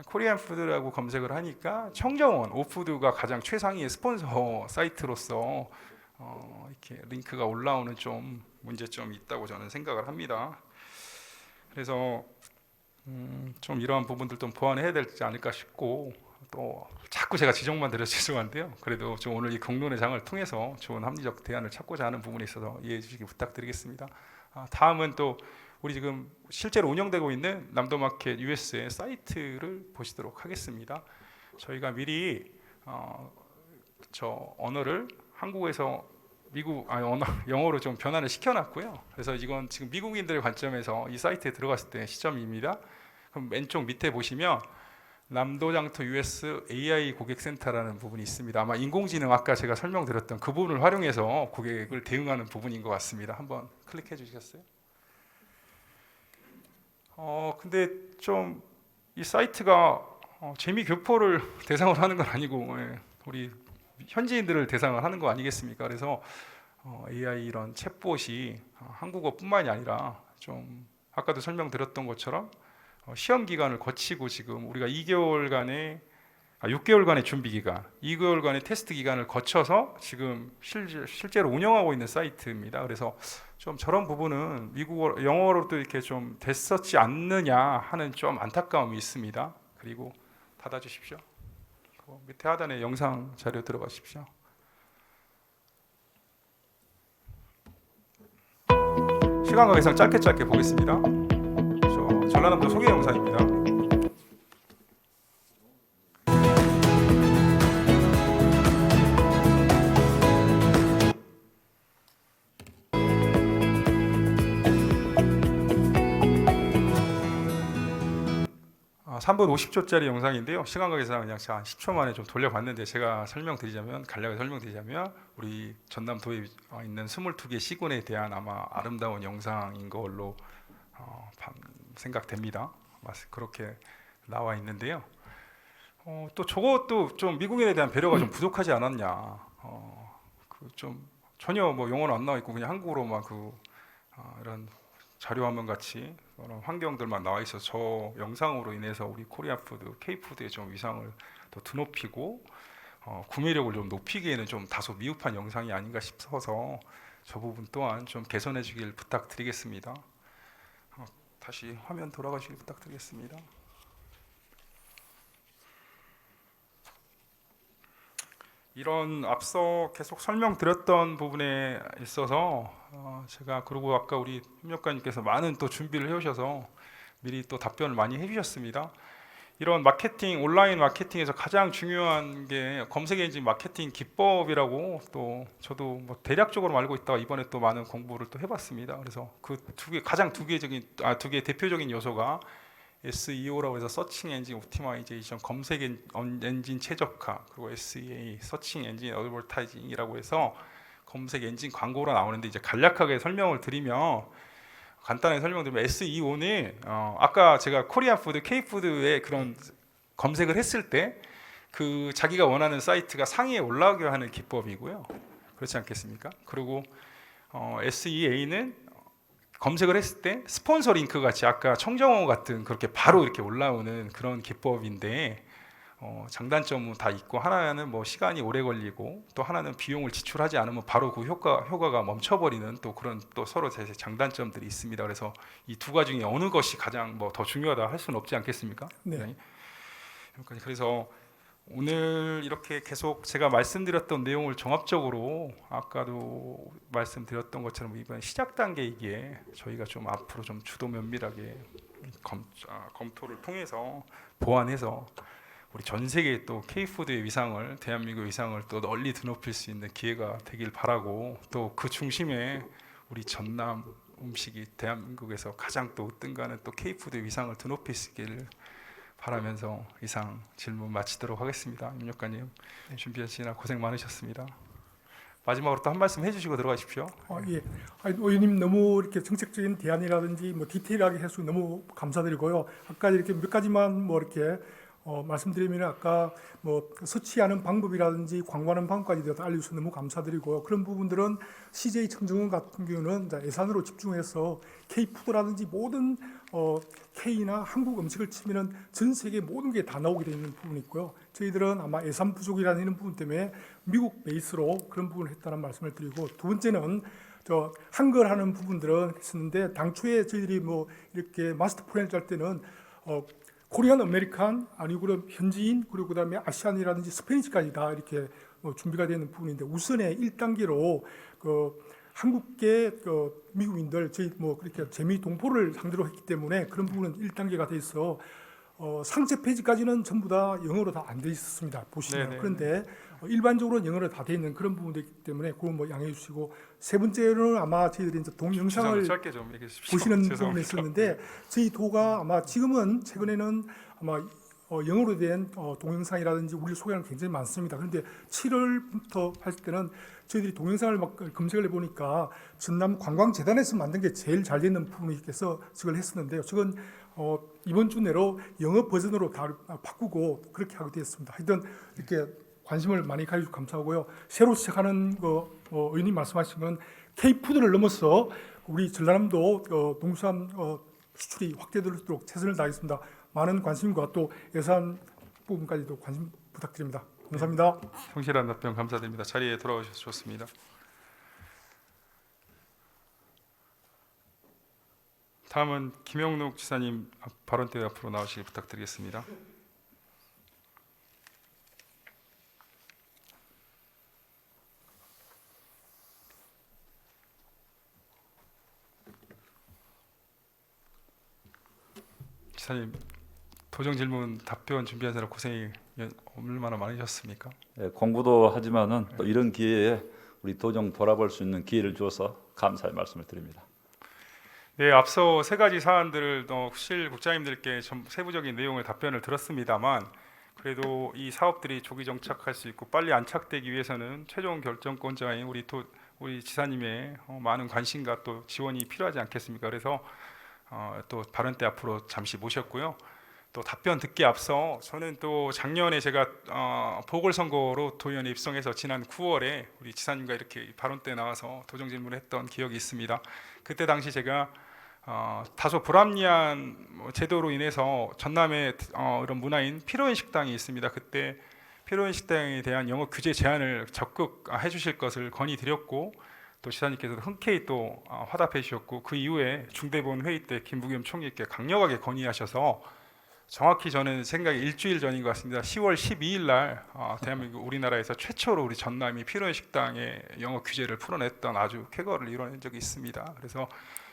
Speaker 1: 코리안 푸드라고 검색을 하니까 청정원 오푸드가 가장 최상위의 스폰서 사이트로서 이렇게 링크가 올라오는 좀 문제점이 있다고 저는 생각을 합니다. 그래서 좀 이러한 부분들 좀 보완해야 되지 않을까 싶고 또 자꾸 제가 지적만 드려서 죄송한데요. 그래도 좀 오늘 이 공론의 장을 통해서 좋은 합리적 대안을 찾고자 하는 부분에 있어서 이해해 주시기 부탁드리겠습니다. 다음은 또 우리 지금 실제로 운영되고 있는 남도마켓 US의 사이트를 보시도록 하겠습니다. 저희가 미리 저 언어를 한국에서 영어로 좀 변환을 시켜놨고요. 그래서 이건 지금 미국인들의 관점에서 이 사이트에 들어갔을 때 시점입니다. 그럼 왼쪽 밑에 보시면 남도장터 US AI 고객센터라는 부분이 있습니다. 아마 인공지능 아까 제가 설명드렸던 그 부분을 활용해서 고객을 대응하는 부분인 것 같습니다. 한번 클릭해 주시겠어요? 근데 좀 이 사이트가 재미 교포를 대상으로 하는 건 아니고 우리 현지인들을 대상으로 하는 거 아니겠습니까? 그래서 AI 이런 챗봇이 한국어뿐만이 아니라 좀 아까도 설명드렸던 것처럼 시험 기간을 거치고 지금 우리가 6개월간의 준비 기간, 2개월간의 테스트 기간을 거쳐서 지금 실제로 운영하고 있는 사이트입니다. 그래서 좀 저런 부분은 미국어, 영어로도 이렇게 좀 됐었지 않느냐 하는 좀 안타까움이 있습니다. 그리고 닫아주십시오. 밑에 하단에 영상 자료 들어가십시오. 시간 관계상 짧게 보겠습니다. 전라남도 소개 영상입니다. 아, 3분 50초짜리 영상인데요. 시간 관계상 그냥 한 10초 만에 좀 돌려봤는데 제가 간략하게 설명드리자면 우리 전남도에 있는 22개 시군에 대한 아마 아름다운 영상인 걸로 생각됩니다. 그렇게 나와 있는데요. 또 저것도 좀 미국인에 대한 배려가 좀 부족하지 않았냐. 좀 전혀 뭐 영어는 안 나와 있고 그냥 한국어로만 이런 자료 화면 같이 그런 환경들만 나와 있어서 저 영상으로 인해서 우리 코리안 푸드, K푸드의 좀 위상을 더 드높이고 구매력을 좀 높이기에는 좀 다소 미흡한 영상이 아닌가 싶어서 저 부분 또한 좀 개선해 주길 부탁드리겠습니다. 다시 화면 돌아가시길 부탁드리겠습니다. 이런 앞서 계속 설명드렸던 부분에 있어서 제가 그리고 아까 우리 협력관님께서 많은 또 준비를 해오셔서 미리 또 답변을 많이 해주셨습니다. 이런 마케팅, 온라인 마케팅에서 가장 중요한 게 검색 엔진 마케팅 기법이라고 또 저도 뭐 대략적으로 알고 있다가 이번에 또 많은 공부를 또 해봤습니다. 그래서 그 두 개 대표적인 요소가 SEO라고 해서 서칭 엔진 옵티마이제이션, 검색 엔진 최적화, 그리고 SEA, 서칭 엔진 어드버타이징이라고 해서 검색 엔진 광고로 나오는데 이제 간략하게 설명을 드리면 간단하게 설명드리면 SEO는 아까 제가 코리안 푸드, K푸드의 그런 검색을 했을 때 그 자기가 원하는 사이트가 상위에 올라가게 하는 기법이고요. 그렇지 않겠습니까? 그리고 SEA는 검색을 했을 때 스폰서 링크 같이 아까 청정원 같은 그렇게 바로 이렇게 올라오는 그런 기법인데 장단점은 다 있고 하나는 뭐 시간이 오래 걸리고 또 하나는 비용을 지출하지 않으면 바로 그 효과가 멈춰버리는 또 그런 또 서로 장단점들이 있습니다. 그래서 이 두 가지 중에 어느 것이 가장 뭐 더 중요하다 할 수는 없지 않겠습니까?
Speaker 8: 네.
Speaker 1: 그래서 오늘 이렇게 계속 제가 말씀드렸던 내용을 종합적으로 아까도 말씀드렸던 것처럼 이번 시작 단계이기에 저희가 좀 앞으로 좀 주도 면밀하게 검토를 통해서 보완해서 우리 전 세계 또 K푸드의 위상을, 대한민국의 위상을 또 널리 드높일 수 있는 기회가 되길 바라고 또 그 중심에 우리 전남 음식이 대한민국에서 가장 또 으뜸가는 또 K푸드의 위상을 드높일 수 있기를 바라면서 이상 질문 마치도록 하겠습니다. 임력관님 준비하시느라 고생 많으셨습니다. 마지막으로 또 한 말씀 해주시고 들어가십시오.
Speaker 8: 예. 아니, 의원님 너무 이렇게 정책적인 대안이라든지 뭐 디테일하게 해서 너무 감사드리고요. 아까 이렇게 몇 가지만 뭐 이렇게 말씀드리면 아까 뭐 서치하는 방법이라든지 광고하는 방법까지 대해서 알려주셔서 너무 감사드리고요. 그런 부분들은 CJ 청정원 같은 경우는 이제 예산으로 집중해서 K푸드라든지 모든 K나 한국 음식을 치면은 전 세계 모든 게 다 나오게 되어 있는 부분이 있고요. 저희들은 아마 예산 부족이라는 이런 부분 때문에 미국 베이스로 그런 부분을 했다는 말씀을 드리고, 두 번째는 저 한글하는 부분들은 했었는데 당초에 저희들이 뭐 이렇게 마스터 플랜을 짤 때는 코리안 아메리칸 아니고 그럼 현지인 그리고 그다음에 아시안이라든지 스페니시까지 다 이렇게 준비가 되는 부분인데, 우선에 1단계로 한국계 미국인들 저희 뭐 그렇게 재미 동포를 상대로 했기 때문에 그런 부분은 1단계가 돼 있어 상세 페이지까지는 전부 다 영어로 다 안 돼 있었습니다. 보시면.
Speaker 1: 네네.
Speaker 8: 그런데 일반적으로 영어로 다 돼 있는 그런 부분도 있기 때문에 그건 뭐 양해해 주시고, 세 번째로는 아마 저희들이 이제 동영상을
Speaker 1: 짧게 좀 얘기해 주십시오.
Speaker 8: 보시는
Speaker 1: 죄송합니다.
Speaker 8: 부분이 있었는데 저희 도가 아마 지금은 최근에는 아마 영어로 된 동영상이라든지 우리 소개하는 굉장히 많습니다. 그런데 7월부터 할 때는 저희들이 동영상을 막 검색을 해보니까 전남 관광재단에서 만든 게 제일 잘 되는 부분이 있어서 저걸 했었는데요. 저건 이번 주 내로 영어 버전으로 다 바꾸고 그렇게 하게 되었습니다. 하여튼 이렇게 관심을 많이 가져주셔서 감사하고요. 새로 시작하는 거 의원님 말씀하신 건 K푸드를 넘어서 우리 전라남도 농수산 수출이 확대되도록 최선을 다하겠습니다. 많은 관심과 또 예산 부분까지도 관심 부탁드립니다. 감사합니다.
Speaker 1: 성실한 답변 감사드립니다. 자리에 돌아오셔서 좋습니다. 다음은 김영록 지사님 발언대 앞으로 나오시길 부탁드리겠습니다. 지사님, 도정 질문 답변 준비하느라 고생이 얼마나 많으셨습니까?
Speaker 9: 예, 공부도 하지만은 또 이런 기회에 우리 도정 돌아볼 수 있는 기회를 주어서 감사의 말씀을 드립니다.
Speaker 1: 네, 앞서 세 가지 사안들을 실 국장님들께 좀 세부적인 내용의 답변을 들었습니다만, 그래도 이 사업들이 조기 정착할 수 있고 빨리 안착되기 위해서는 최종 결정권자인 우리 지사님의 많은 관심과 또 지원이 필요하지 않겠습니까? 그래서 또 발언 때 앞으로 잠시 모셨고요. 또 답변 듣기 앞서 저는 또 작년에 제가 보궐선거로 도의원에 입성해서 지난 9월에 우리 지사님과 이렇게 발언 때 나와서 도정 질문을 했던 기억이 있습니다. 그때 당시 제가 다소 불합리한 제도로 인해서 전남에 이런 문화인 피로연 식당이 있습니다. 그때 피로연 식당에 대한 영업 규제 제한을 적극 해주실 것을 건의드렸고, 또 지사님께서도 흔쾌히 또 화답해 주셨고, 그 이후에 중대본 회의 때 김부겸 총리께 강력하게 건의하셔서 정확히 저는 생각이 일주일 전인 것 같습니다. 10월 12일 날 대한민국 우리나라에서 최초로 우리 전남이 피로연 식당의 영업 규제를 풀어냈던 아주 쾌거를 이뤄낸 적이 있습니다. 그래서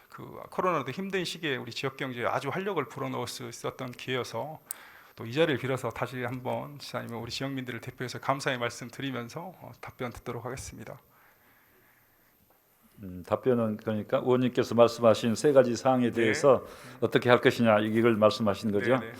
Speaker 1: 그 코로나도 힘든 시기에 우리 지역 경제에 아주 활력을 불어넣을 수 있었던 기회여서 또 이 자리를 빌어서 다시 한번 지사님 우리 지역민들을 대표해서 감사의 말씀 드리면서 답변 듣도록 하겠습니다.
Speaker 9: 답변은 그러니까 의원님께서 말씀하신 세 가지 사항에 대해서 어떻게 할 것이냐 이걸 말씀하신 거죠.
Speaker 1: 네네.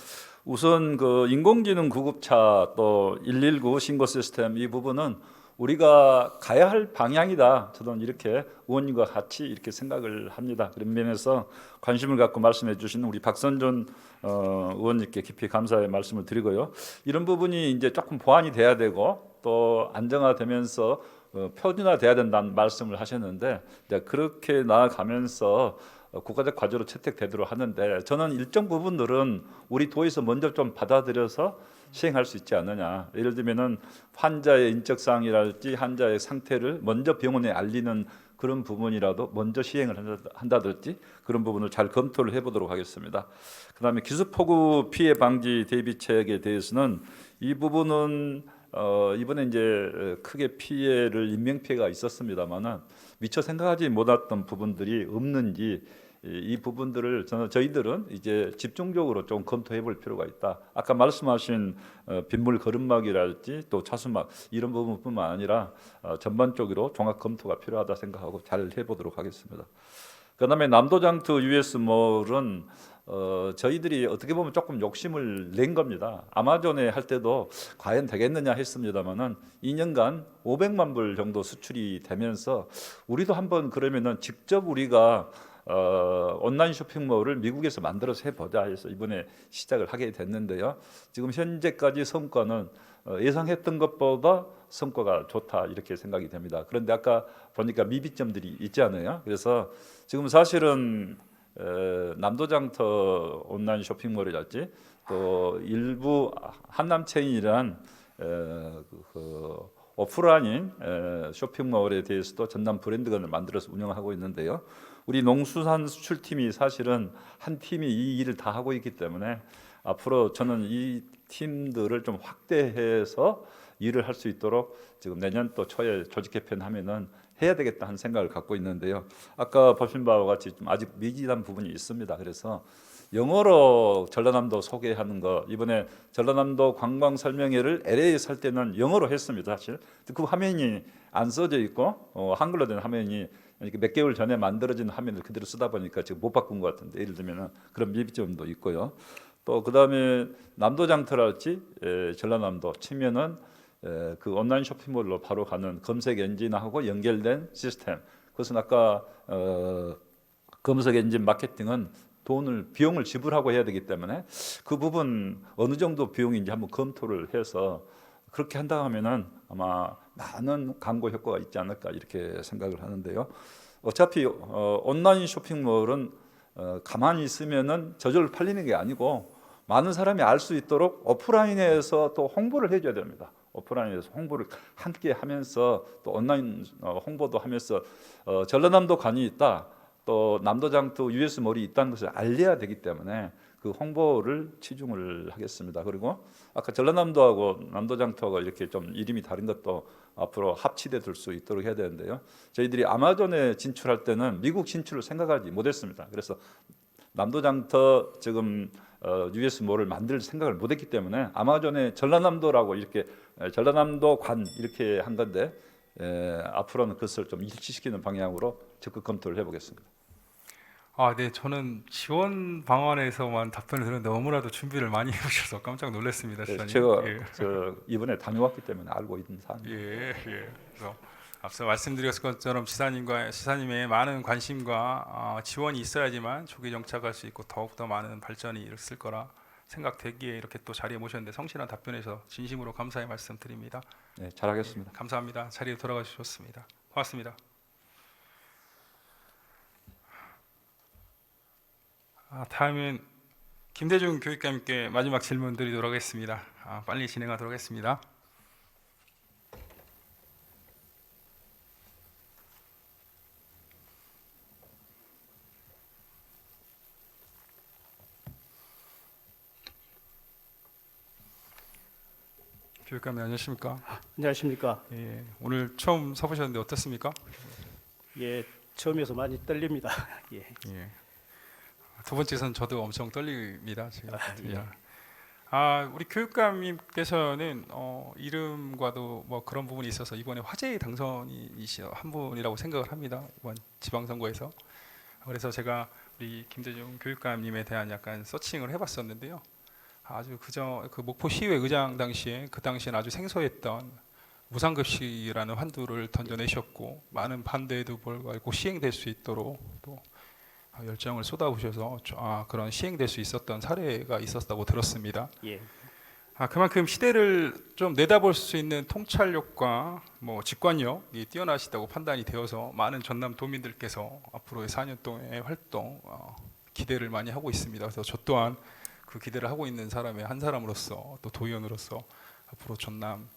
Speaker 9: 우선 그 인공지능 구급차 또 119 신고 시스템 이 부분은 우리가 가야 할 방향이다. 저는 이렇게 의원님과 같이 이렇게 생각을 합니다. 그런 면에서 관심을 갖고 말씀해 주신 우리 박선존 의원님께 깊이 감사의 말씀을 드리고요. 이런 부분이 이제 조금 보완이 돼야 되고 또 안정화되면서 표준화돼야 된다는 말씀을 하셨는데, 이제 그렇게 나아가면서 국가적 과제로 채택되도록 하는데, 저는 일정 부분들은 우리 도에서 먼저 좀 받아들여서 시행할 수 있지 않느냐. 예를 들면은 환자의 인적사항이랄지 환자의 상태를 먼저 병원에 알리는 그런 부분이라도 먼저 시행을 한다든지 그런 부분을 잘 검토를 해보도록 하겠습니다. 그다음에 기습폭우 피해 방지 대비책에 대해서는 이 부분은 이번에 이제 크게 피해를 인명피해가 있었습니다만은 미처 생각하지 못했던 부분들이 없는지 이 부분들을 저희들은 이제 집중적으로 좀 검토해볼 필요가 있다. 아까 말씀하신 빗물 거름막이랄지 또 차수막 이런 부분뿐만 아니라 전반적으로 종합 검토가 필요하다 생각하고 잘 해보도록 하겠습니다. 그다음에 남도장터 US몰은 저희들이 어떻게 보면 조금 욕심을 낸 겁니다. 아마존에 할 때도 과연 되겠느냐 했습니다만은 2년간 500만 불 정도 수출이 되면서 우리도 한번 그러면은 직접 우리가 온라인 쇼핑몰을 미국에서 만들어서 해보자 해서 이번에 시작을 하게 됐는데요. 지금 현재까지 성과는 예상했던 것보다 성과가 좋다 이렇게 생각이 됩니다. 그런데 아까 보니까 미비점들이 있지 않아요? 그래서 지금 사실은 남도장터 온라인 쇼핑몰이랄지 또 일부 한남체인이란 오프라인 쇼핑몰에 대해서도 전남 브랜드건을 만들어서 운영하고 있는데요. 우리 농수산 수출팀이 사실은 한 팀이 이 일을 다 하고 있기 때문에 앞으로 저는 이 팀들을 좀 확대해서 일을 할 수 있도록 지금 내년 또 초에 조직 개편하면은 해야 되겠다 하는 생각을 갖고 있는데요. 아까 보신 바와 같이 좀 아직 미진한 부분이 있습니다. 그래서 영어로 전라남도 소개하는 거 이번에 전라남도 관광 설명회를 LA에 살 때는 영어로 했습니다. 사실 그 화면이 안 써져 있고 한글로 된 화면이 몇 개월 전에 만들어진 화면을 그대로 쓰다 보니까 지금 못 바꾼 것 같은데 예를 들면 그런 미비점도 있고요. 또 그다음에 남도장터랄지 전라남도 치면은 그 온라인 쇼핑몰로 바로 가는 검색 엔진하고 연결된 시스템. 그것은 아까 검색 엔진 마케팅은 비용을 지불하고 해야 되기 때문에 그 부분 어느 정도 비용인지 한번 검토를 해서 그렇게 한다 하면은 아마 많은 광고 효과가 있지 않을까 이렇게 생각을 하는데요. 어차피 온라인 쇼핑몰은 가만히 있으면은 저절로 팔리는 게 아니고 많은 사람이 알 수 있도록 오프라인에서 또 홍보를 해줘야 됩니다. 오프라인에서 홍보를 함께 하면서 또 온라인 홍보도 하면서 전라남도 관이 있다. 또 남도장터 US몰이 있다는 것을 알려야 되기 때문에 그 홍보를 치중을 하겠습니다. 그리고 아까 전라남도하고 남도장터가 이렇게 좀 이름이 다른 것도 앞으로 합치돼 둘 수 있도록 해야 되는데요. 저희들이 아마존에 진출할 때는 미국 진출을 생각하지 못했습니다. 그래서 남도장터 지금 US몰을 만들 생각을 못했기 때문에 아마존의 전라남도라고 이렇게 전라남도 관 이렇게 한 건데 앞으로는 그것을 좀 일치시키는 방향으로 적극 검토를 해보겠습니다.
Speaker 1: 네, 저는 지원 방안에서만 답변을 들었는데 너무나도 준비를 많이 해주셔서 깜짝 놀랐습니다, 시장님.
Speaker 9: 제가
Speaker 1: 예.
Speaker 9: 이번에 다녀왔기 때문에 알고 있는 사안입니다.
Speaker 1: 예. 그래서 앞서 말씀드렸을 것처럼 지사님의 많은 관심과 지원이 있어야지만 조기 정착할 수 있고 더욱더 많은 발전이 있을 거라 생각되기에 이렇게 또 자리에 모셨는데 성실한 답변에서 진심으로 감사의 말씀드립니다.
Speaker 9: 네, 잘하겠습니다.
Speaker 1: 감사합니다. 자리에 돌아가 주셨습니다. 고맙습니다. 다음은 김대중 교육감님께 마지막 질문 드리도록 하겠습니다. 빨리 진행하도록 하겠습니다. 교육감님 안녕하십니까?
Speaker 10: 안녕하십니까?
Speaker 1: 예, 오늘 처음 서보셨는데 어떻습니까?
Speaker 10: 예, 처음이어서 많이 떨립니다. 예.
Speaker 1: 두 번째선 저도 엄청 떨립니다. 지금.
Speaker 10: 예.
Speaker 1: 우리 교육감님께서는 이름과도 뭐 그런 부분이 있어서 이번에 화제의 당선이시죠 한 분이라고 생각을 합니다. 이번 지방선거에서. 그래서 제가 우리 김대중 교육감님에 대한 약간 서칭을 해봤었는데요. 아주 그 목포 시의회 의장 당시에 그 당시엔 아주 생소했던 무상급식이라는 환두를 던져내셨고 많은 반대에도 불구하고 시행될 수 있도록 또 열정을 쏟아부으셔서 그런 시행될 수 있었던 사례가 있었다고 들었습니다.
Speaker 10: 예.
Speaker 1: 그만큼 시대를 좀 내다볼 수 있는 통찰력과 뭐 직관력이 뛰어나시다고 판단이 되어서 많은 전남 도민들께서 앞으로의 4년 동안의 활동 기대를 많이 하고 있습니다. 그래서 저 또한 그 기대를 하고 있는 사람의 한 사람으로서 또 도의원으로서 앞으로 전남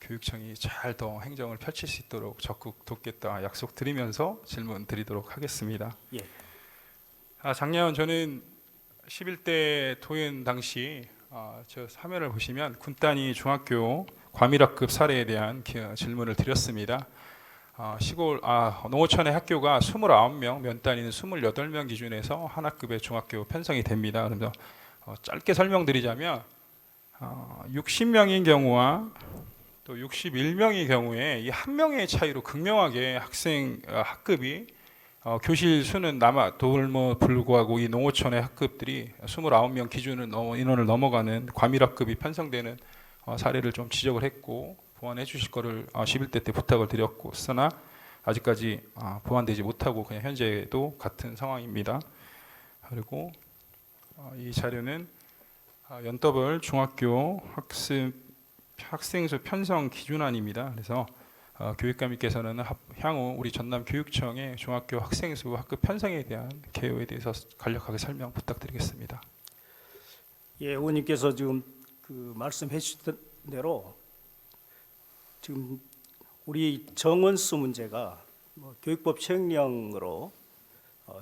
Speaker 1: 교육청이 잘 더 행정을 펼칠 수 있도록 적극 돕겠다 약속드리면서 질문 드리도록 하겠습니다.
Speaker 10: 예.
Speaker 1: 작년 저는 11대 도의원 당시 저 화면을 보시면 군단위 중학교 과밀학급 사례에 대한 질문을 드렸습니다. 시골 농어촌의 학교가 29명, 면단위는 28명 기준에서 한 학급의 중학교 편성이 됩니다. 그래서 짧게 설명드리자면 60명인 경우와 또 61명의 경우에 이 한 명의 차이로 극명하게 학급이 교실 수는 남아돌 불구하고 이 농어촌의 학급들이 29명 기준을 인원을 넘어가는 과밀학급이 편성되는 사례를 좀 지적을 했고 보완해 주실 거를 11대 때 부탁을 드렸고 쓰나 아직까지 보완되지 못하고 그냥 현재도 같은 상황입니다. 그리고 이 자료는 연더블 중학교 학생수 편성 기준안입니다. 그래서 교육감님께서는 향후 우리 전남 교육청의 중학교 학생수 학급 편성에 대한 개요에 대해서 간략하게 설명 부탁드리겠습니다.
Speaker 10: 예, 의원님께서 지금 말씀해 주신 대로 지금 우리 정원수 문제가 교육법 시행령으로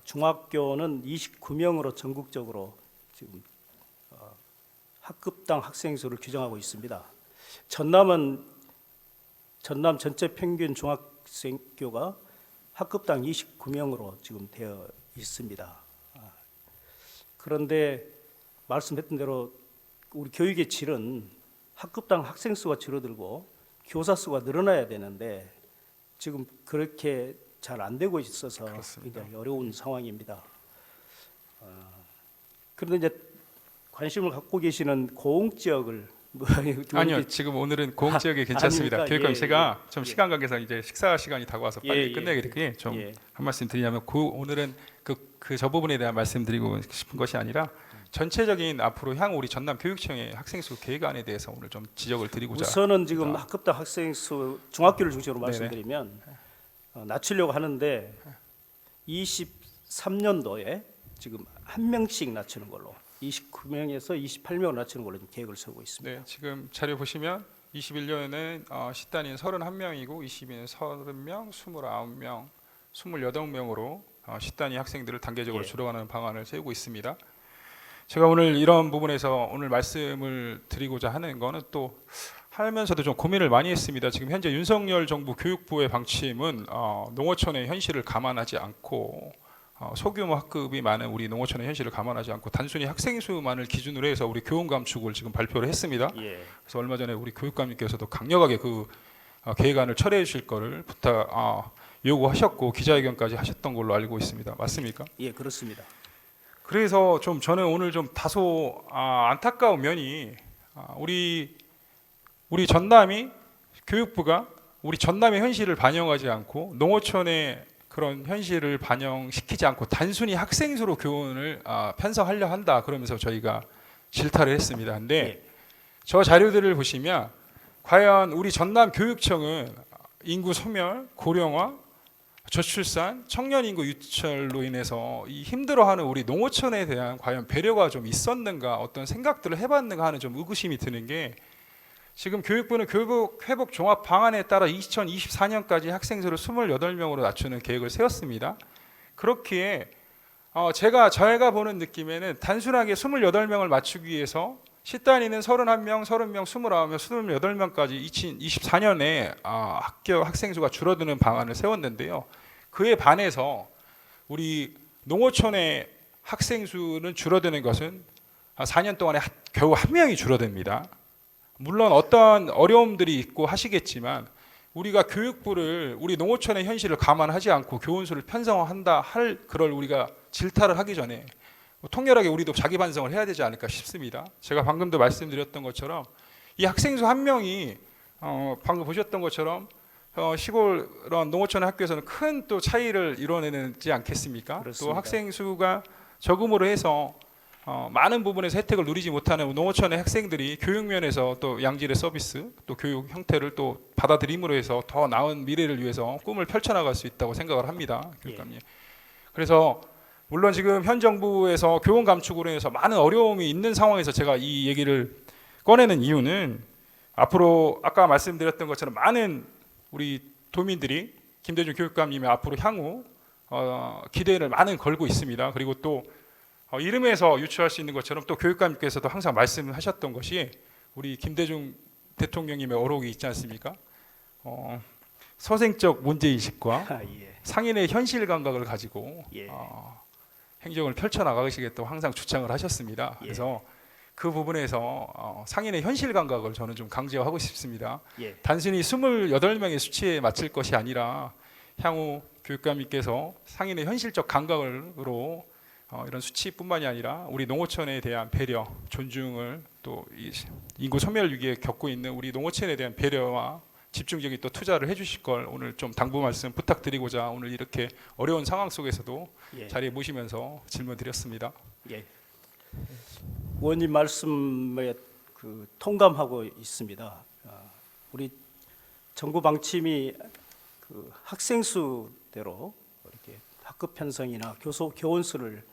Speaker 10: 중학교는 29명으로 전국적으로 지금 학급당 학생 수를 규정하고 있습니다. 전남 전체 평균 중학생교가 학급당 29명으로 지금 되어 있습니다. 그런데 말씀했던 대로 우리 교육의 질은 학급당 학생 수가 줄어들고 교사 수가 늘어나야 되는데 지금 그렇게 잘 안 되고 있어서
Speaker 1: 그렇습니다.
Speaker 10: 굉장히 어려운 상황입니다. 그런데 이제 관심을 갖고 계시는 고흥 지역을
Speaker 1: 아니요, 지금 오늘은 고흥 지역이 괜찮습니다.
Speaker 10: 아닙니까?
Speaker 1: 교육감
Speaker 10: 예,
Speaker 1: 제가 좀
Speaker 10: 예.
Speaker 1: 시간 관계상 이제 식사 시간이 다가와서 빨리
Speaker 10: 예,
Speaker 1: 끝내게 되게 좀
Speaker 10: 예.
Speaker 1: 한 말씀 드리냐면 오늘은 저 부분에 대한 말씀드리고 싶은 것이 아니라 전체적인 앞으로 향후 우리 전남 교육청의 학생수 계획안에 대해서 오늘 좀 지적을 드리고자.
Speaker 10: 우선은 지금 학급당 학생 수 중학교를 중심으로
Speaker 1: 네네.
Speaker 10: 말씀드리면 낮추려고 하는데 23년도에 지금 한 명씩 낮추는 걸로 29명에서 28명으로 낮추는 걸로 좀 계획을 세우고 있습니다.
Speaker 1: 네, 지금 자료 보시면 21년에는 시단위는 31명이고 22년은 30명, 29명, 28명으로 시단위 학생들을 단계적으로
Speaker 10: 예.
Speaker 1: 줄여가는 방안을 세우고 있습니다. 제가 오늘 이런 부분에서 오늘 말씀을 드리고자 하는 거는 또 하면서도 좀 고민을 많이 했습니다. 지금 현재 윤석열 정부 교육부의 방침은 농어촌의 현실을 감안하지 않고 소규모 학급이 많은 우리 농어촌의 현실을 감안하지 않고 단순히 학생 수만을 기준으로 해서 우리 교원 감축을 지금 발표를 했습니다.
Speaker 10: 예.
Speaker 1: 그래서 얼마 전에 우리 교육감님께서도 강력하게 그 계획안을 철회해 주실 거를 요구하셨고 기자회견까지 하셨던 걸로 알고 있습니다. 맞습니까?
Speaker 10: 예, 그렇습니다.
Speaker 1: 그래서 좀 저는 오늘 좀 다소 안타까운 면이 우리 전남이 교육부가 우리 전남의 현실을 반영하지 않고 농어촌의 그런 현실을 반영시키지 않고 단순히 학생 수로 교원을 편성하려 한다 그러면서 저희가 질타를 했습니다. 근데 저 자료들을 보시면 과연 우리 전남 교육청은 인구 소멸, 고령화, 저출산, 청년 인구 유출로 인해서 이 힘들어하는 우리 농어촌에 대한 과연 배려가 좀 있었는가 어떤 생각들을 해봤는가 하는 좀 의구심이 드는 게 지금 교육부는 교육 회복 종합 방안에 따라 2024년까지 학생 수를 28명으로 낮추는 계획을 세웠습니다. 그렇기에 저희가 보는 느낌에는 단순하게 28명을 맞추기 위해서 시단위는 31명, 30명, 29명, 28명까지 2024년에 학교 학생 수가 줄어드는 방안을 세웠는데요. 그에 반해서 우리 농어촌의 학생 수는 줄어드는 것은 4년 동안에 겨우 1명이 줄어듭니다. 물론 어떤 어려움들이 있고 하시겠지만 우리가 교육부를 우리 농어촌의 현실을 감안하지 않고 교원 수를 편성한다 그럴 우리가 질타를 하기 전에 통렬하게 우리도 자기 반성을 해야 되지 않을까 싶습니다. 제가 방금도 말씀드렸던 것처럼 이 학생 수 1명이 방금 보셨던 것처럼 시골 농어촌의 학교에서는 큰 또 차이를 이뤄내지 않겠습니까?
Speaker 10: 그렇습니다.
Speaker 1: 또 학생 수가 적음으로 해서 많은 부분에서 혜택을 누리지 못하는 농어촌의 학생들이 교육면에서 또 양질의 서비스, 또 교육 형태를 또 받아들임으로 해서 더 나은 미래를 위해서 꿈을 펼쳐나갈 수 있다고 생각을 합니다, 교육감님. 그래서 물론 지금 현 정부에서 교원 감축으로 해서 많은 어려움이 있는 상황에서 제가 이 얘기를 꺼내는 이유는 앞으로 아까 말씀드렸던 것처럼 많은 우리 도민들이 김대중 교육감님의 앞으로 향후 기대를 많은 걸고 있습니다. 그리고 또 이름에서 유추할 수 있는 것처럼 또 교육감님께서도 항상 말씀하셨던 것이 우리 김대중 대통령님의 어록이 있지 않습니까? 서생적 문제인식과 상인의 현실 감각을 가지고 행정을 펼쳐나가시겠다고 항상 주창을 하셨습니다. 그래서 그 부분에서 상인의 현실 감각을 저는 좀 강조하고 싶습니다. 단순히 28명의 수치에 맞출 것이 아니라 향후 교육감님께서 상인의 현실적 감각으로 이런 수치뿐만이 아니라 우리 농어촌에 대한 배려, 존중을 또 이 인구 소멸 위기에 겪고 있는 우리 농어촌에 대한 배려와 집중적인 또 투자를 해주실 걸 오늘 좀 당부 말씀 부탁드리고자 오늘 이렇게 어려운 상황 속에서도
Speaker 10: 예.
Speaker 1: 자리에 모시면서 질문드렸습니다.
Speaker 10: 예. 의원님 말씀에 통감하고 있습니다. 우리 정부 방침이 학생 수대로 이렇게 학급 편성이나 교원 수를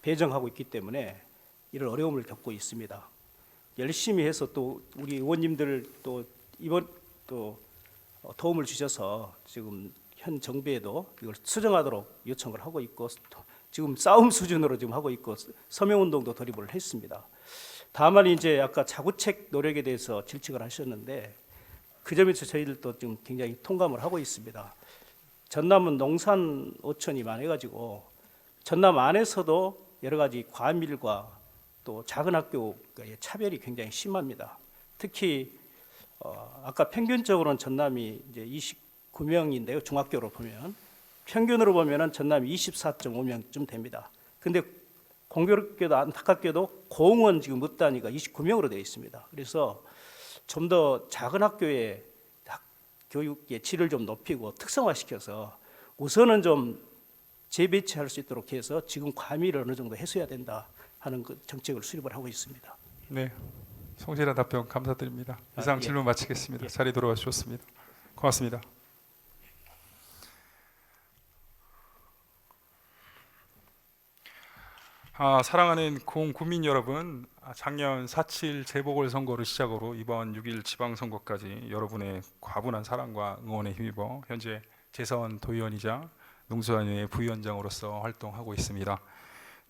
Speaker 10: 배정하고 있기 때문에 이런 어려움을 겪고 있습니다. 열심히 해서 또 우리 의원님들 또 이번 또 도움을 주셔서 지금 현 정부에도 이걸 수정하도록 요청을 하고 있고 지금 싸움 수준으로 지금 하고 있고 서명 운동도 돌입을 했습니다. 다만 이제 아까 자구책 노력에 대해서 질책을 하셨는데 그 점에서 저희들도 지금 굉장히 통감을 하고 있습니다. 전남은 농산 어촌이 많아가지고 전남 안에서도 여러 가지 과밀과 또 작은 학교의 차별이 굉장히 심합니다. 특히 아까 평균적으로는 전남이 이제 29명인데요. 중학교로 보면 평균으로 보면은 전남이 24.5명쯤 됩니다. 근데 공교롭게도 안타깝게도 고흥은 지금 못 단위가 29명으로 되어 있습니다. 그래서 좀 더 작은 학교의 교육의 질을 좀 높이고 특성화시켜서 우선은 좀 재배치할 수 있도록 해서 지금 과밀을 어느 정도 해소해야 된다 하는 그 정책을 수립을 하고 있습니다.
Speaker 1: 네, 성실한 답변 감사드립니다. 이상
Speaker 10: 예.
Speaker 1: 질문 마치겠습니다. 자리 돌아와 주셨습니다. 고맙습니다. 사랑하는 공국민 여러분, 작년 4.7 재보궐선거를 시작으로 이번 6.1 지방선거까지 여러분의 과분한 사랑과 응원에 힘입어 현재 재선 도의원이자 농수산인의 부위원장으로서 활동하고 있습니다.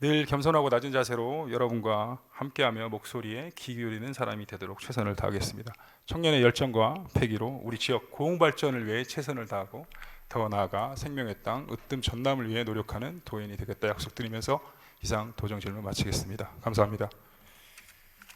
Speaker 1: 늘 겸손하고 낮은 자세로 여러분과 함께하며 목소리에 귀 기울이는 사람이 되도록 최선을 다하겠습니다. 청년의 열정과 패기로 우리 지역 고흥발전을 위해 최선을 다하고 더 나아가 생명의 땅 으뜸 전남을 위해 노력하는 도인이 되겠다 약속드리면서 이상 도정 질문 마치겠습니다. 감사합니다.